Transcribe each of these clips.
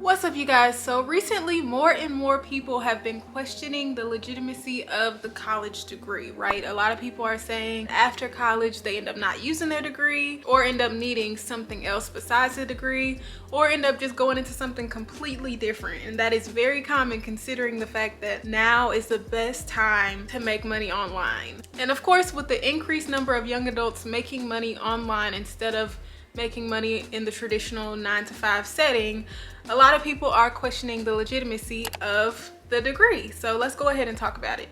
What's up, you guys? So recently more and more people have been questioning the legitimacy of the college degree, right? A lot of people are saying after college they end up not using their degree or end up needing something else besides the degree or end up just going into something completely different. And that is very common considering the fact that now is the best time to make money online. And of course, with the increased number of young adults making money online instead of making money in the traditional 9-to-5 setting, a lot of people are questioning the legitimacy of the degree. So let's go ahead and talk about it.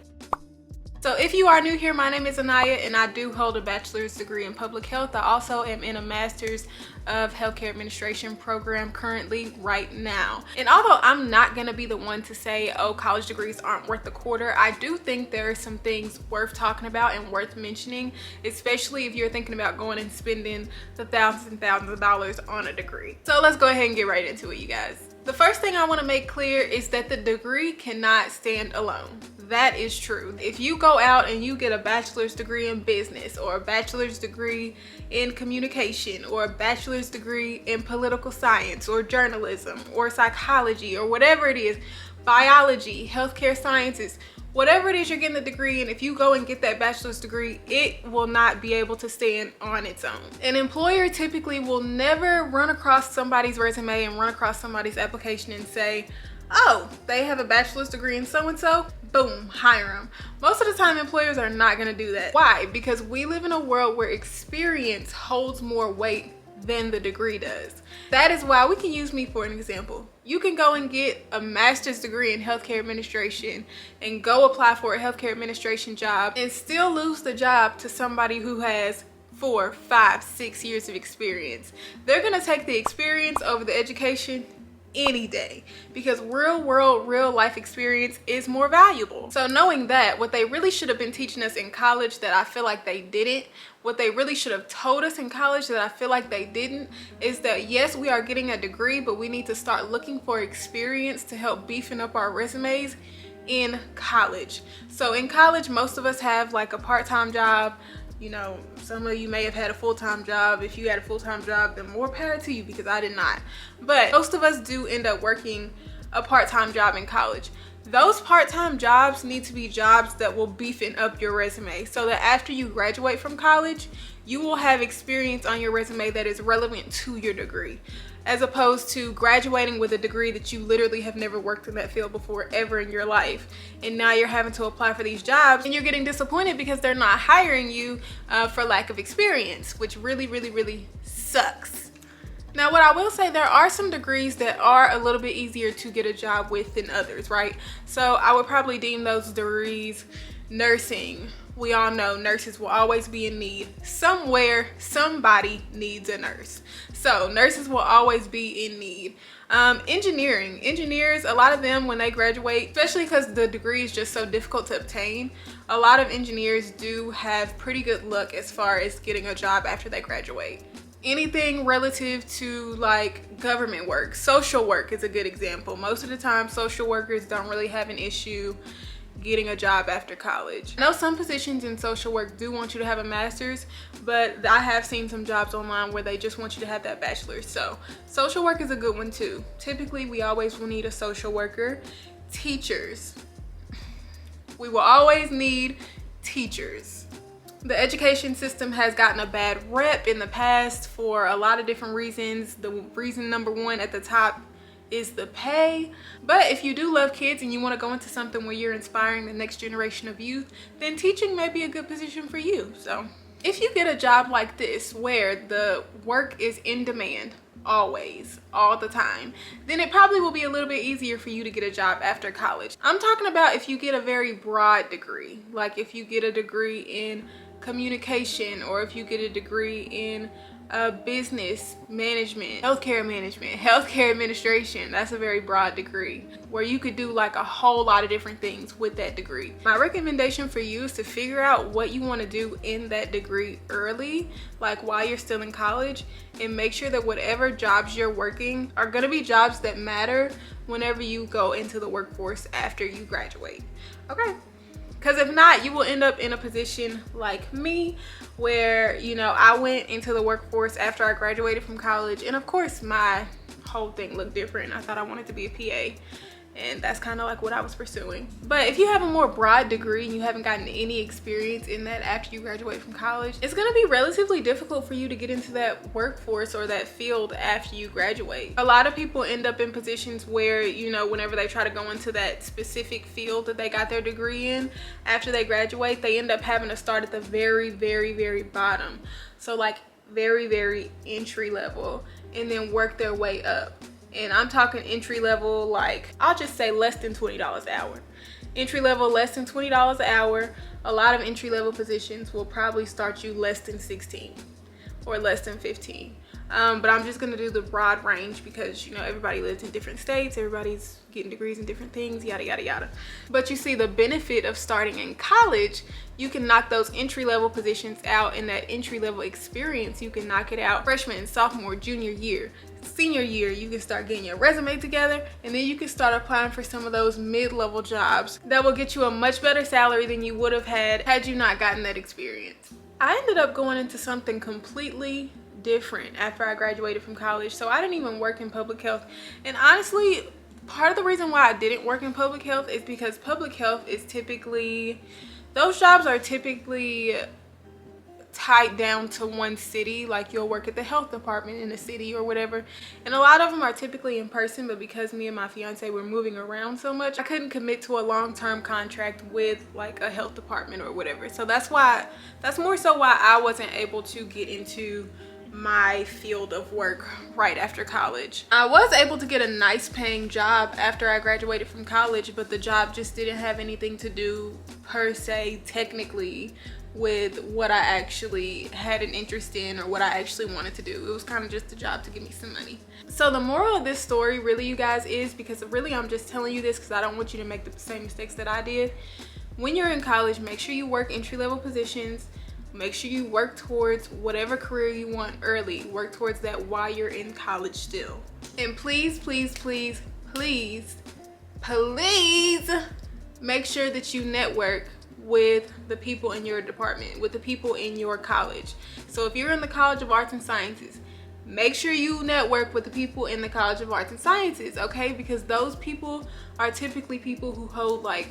So if you are new here, my name is Aniyah and I do hold a bachelor's degree in public health. I also am in a master's of healthcare administration program currently right now. And although I'm not gonna be the one to say, oh, college degrees aren't worth a quarter, I do think there are some things worth talking about and worth mentioning, especially if you're thinking about going and spending the thousands and thousands of dollars on a degree. So let's go ahead and get right into it, you guys. The first thing I want to make clear is that the degree cannot stand alone. That is true. If you go out and you get a bachelor's degree in business or a bachelor's degree in communication or a bachelor's degree in political science or journalism or psychology or whatever it is, biology, healthcare sciences, whatever it is you're getting the degree in, if you go and get that bachelor's degree, it will not be able to stand on its own. An employer typically will never run across somebody's resume and run across somebody's application and say, oh, they have a bachelor's degree in so-and-so, boom, hire them. Most of the time, employers are not gonna do that. Why? Because we live in a world where experience holds more weight than the degree does. That is why we can use me for an example. You can go and get a master's degree in healthcare administration and go apply for a healthcare administration job and still lose the job to somebody who has 4, 5, 6 years of experience. They're gonna take the experience over the education any day because real world, real life experience is more valuable. So knowing that, what they really should have been teaching us in college that I feel like they didn't, what they really should have told us in college that I feel like they didn't, is that yes, we are getting a degree, but we need to start looking for experience to help beefing up our resumes in college. So in college, most of us have like a part-time job. You know, some of you may have had a full-time job. If you had a full-time job, then more power to you because I did not. But most of us do end up working a part-time job in college. Those part-time jobs need to be jobs that will beefing up your resume so that after you graduate from college, you will have experience on your resume that is relevant to your degree, as opposed to graduating with a degree that you literally have never worked in that field before ever in your life. And now you're having to apply for these jobs and you're getting disappointed because they're not hiring you for lack of experience, which really, really, really sucks. Now, what I will say, there are some degrees that are a little bit easier to get a job with than others, right? So I would probably deem those degrees nursing. We all know nurses will always be in need. Somewhere, somebody needs a nurse. So nurses will always be in need. Engineers, a lot of them when they graduate, especially because the degree is just so difficult to obtain, a lot of engineers do have pretty good luck as far as getting a job after they graduate. Anything relative to like government work, social work is a good example. Most of the time, social workers don't really have an issue getting a job after college. I know some positions in social work do want you to have a master's, but I have seen some jobs online where they just want you to have that bachelor's. So social work is a good one too. Typically, we always will need a social worker. Teachers. We will always need teachers. The education system has gotten a bad rep in the past for a lot of different reasons. The reason number one at the top is the pay. But if you do love kids and you want to go into something where you're inspiring the next generation of youth, then teaching may be a good position for you. So if you get a job like this where the work is in demand always, all the time, then it probably will be a little bit easier for you to get a job after college. I'm talking about if you get a very broad degree, like if you get a degree in communication or if you get a degree in business management, healthcare administration. That's a very broad degree where you could do like a whole lot of different things with that degree. My recommendation for you is to figure out what you want to do in that degree early, like while you're still in college, and make sure that whatever jobs you're working are going to be jobs that matter whenever you go into the workforce after you graduate. Okay? Because if not, you will end up in a position like me where, you know, I went into the workforce after I graduated from college, and of course my whole thing looked different. I thought I wanted to be a PA, and that's kind of like what I was pursuing. But if you have a more broad degree and you haven't gotten any experience in that after you graduate from college, it's going to be relatively difficult for you to get into that workforce or that field after you graduate. A lot of people end up in positions where, you know, whenever they try to go into that specific field that they got their degree in, after they graduate, they end up having to start at the very, very, very bottom. So like very, very entry level, and then work their way up. And I'm talking entry level, like I'll just say less than $20 an hour. Entry level, less than $20 an hour. A lot of entry level positions will probably start you less than 16 or less than 15. But I'm just gonna do the broad range because, you know, everybody lives in different states, everybody's getting degrees in different things, yada yada yada. But you see, the benefit of starting in college, you can knock those entry-level positions out, and that entry-level experience, you can knock it out freshman, sophomore, junior year. Senior year, you can start getting your resume together, and then you can start applying for some of those mid-level jobs that will get you a much better salary than you would have had you not gotten that experience. I ended up going into something completely different after I graduated from college. So I didn't even work in public health, and honestly, part of the reason why I didn't work in public health is because public health is typically, those jobs are typically tied down to one city. Like you'll work at the health department in a city or whatever, and a lot of them are typically in person. But because me and my fiance were moving around so much, I couldn't commit to a long-term contract with like a health department or whatever. So that's more so why I wasn't able to get into my field of work right after college. I was able to get a nice paying job after I graduated from college, but the job just didn't have anything to do per se technically with what I actually had an interest in or what I actually wanted to do. It was kind of just a job to give me some money. So the moral of this story really, you guys, is, because really I'm just telling you this because I don't want you to make the same mistakes that I did. When you're in college, make sure you work entry-level positions. Make sure you work towards whatever career you want early. Work towards that while you're in college still. And please, please, please, please, please make sure that you network with the people in your department, with the people in your college. So if you're in the College of Arts and Sciences, make sure you network with the people in the College of Arts and Sciences, okay? Because those people are typically people who hold like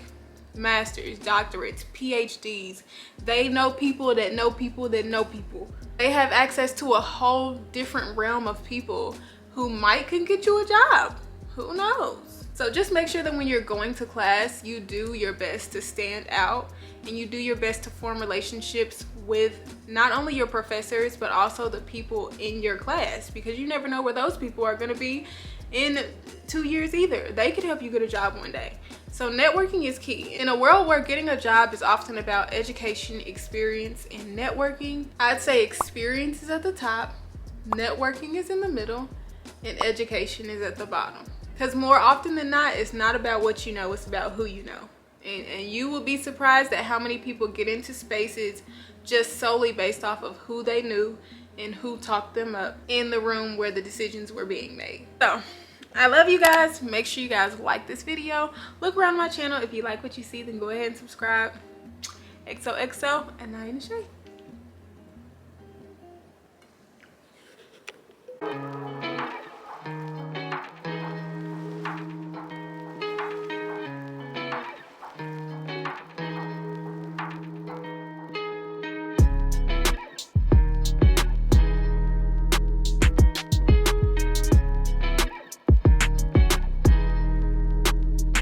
masters, doctorates, PhDs. They know people that know people that know people. They have access to a whole different realm of people who can get you a job. Who knows? So just make sure that when you're going to class, you do your best to stand out, and you do your best to form relationships with not only your professors, but also the people in your class, because you never know where those people are going to be in 2 years either. They could help you get a job one day. So networking is key. In a world where getting a job is often about education, experience, and networking, I'd say experience is at the top, networking is in the middle, and education is at the bottom. Because more often than not, it's not about what you know, it's about who you know. And you will be surprised at how many people get into spaces just solely based off of who they knew and who talked them up in the room where the decisions were being made. So I love you guys. Make sure you guys like this video. Look around my channel. If you like what you see, then go ahead and subscribe. XOXO, and Aniyah.